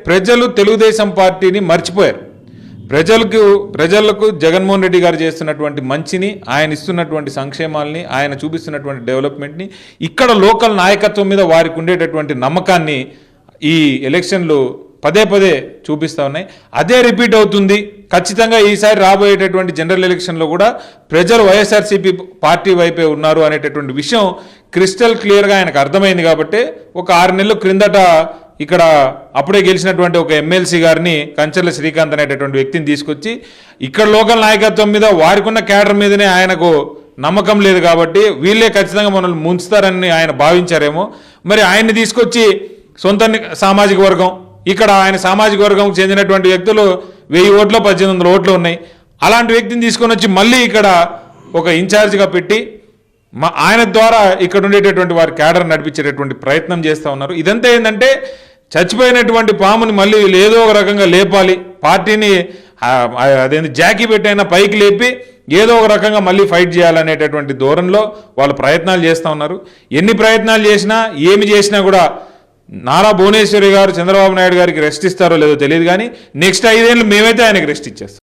ప్రజలు తెలుగుదేశం పార్టీని మర్చిపోయారు. ప్రజలకు జగన్మోహన్ రెడ్డి గారు చేస్తున్నటువంటి మంచిని, ఆయన ఇస్తున్నటువంటి సంక్షేమాలని, ఆయన చూపిస్తున్నటువంటి డెవలప్మెంట్ని, ఇక్కడ లోకల్ నాయకత్వం మీద వారికి ఉండేటటువంటి నమ్మకాన్ని ఈ ఎలక్షన్లు పదే పదే చూపిస్తూ ఉన్నాయి. అదే రిపీట్ అవుతుంది. ఖచ్చితంగా ఈసారి రాబోయేటటువంటి జనరల్ ఎలక్షన్లో కూడా ప్రజలు వైఎస్ఆర్సీపీ పార్టీ వైపే ఉన్నారు అనేటటువంటి విషయం క్రిస్టల్ క్లియర్గా ఆయనకు అర్థమైంది. కాబట్టి ఒక 6 నెలల క్రిందట ఇక్కడ అప్పుడే గెలిచినటువంటి ఒక ఎమ్మెల్సీ గారిని కంచర్ల శ్రీకాంత్ అనేటటువంటి వ్యక్తిని తీసుకొచ్చి ఇక్కడ లోకల్ నాయకత్వం మీద వారికున్న క్యాడర్ మీదనే ఆయనకు నమ్మకం లేదు కాబట్టి వీళ్ళే ఖచ్చితంగా మనల్ని ముంచుతారని ఆయన భావించారేమో. మరి ఆయన్ని తీసుకొచ్చి సొంత సామాజిక వర్గం, ఇక్కడ ఆయన సామాజిక వర్గంకు చెందినటువంటి వ్యక్తులు 1000 ఓట్లు 1800 ఓట్లు ఉన్నాయి. అలాంటి వ్యక్తిని తీసుకొని వచ్చి మళ్ళీ ఇక్కడ ఒక ఇన్ఛార్జ్గా పెట్టి ఆయన ద్వారా ఇక్కడ ఉండేటటువంటి వారి క్యాడర్ నడిపించేటటువంటి ప్రయత్నం చేస్తూ ఉన్నారు. ఇదంతా ఏంటంటే చచ్చిపోయినటువంటి పాముని మళ్ళీ ఏదో ఒక రకంగా లేపాలి, పార్టీని అదేంటి జాకీ పెట్టైనా పైకి లేపి ఏదో ఒక రకంగా మళ్ళీ ఫైట్ చేయాలనేటటువంటి ధోరణిలో వాళ్ళు ప్రయత్నాలు చేస్తూ ఉన్నారు. ఎన్ని ప్రయత్నాలు చేసినా ఏమి చేసినా కూడా నారా భువనేశ్వరి గారు చంద్రబాబు నాయుడు గారికి రెస్ట్ ఇస్తారో లేదో తెలియదు, కానీ నెక్స్ట్ 5 ఏళ్ళు మేమైతే ఆయనకి రెస్ట్ ఇచ్చేస్తాం.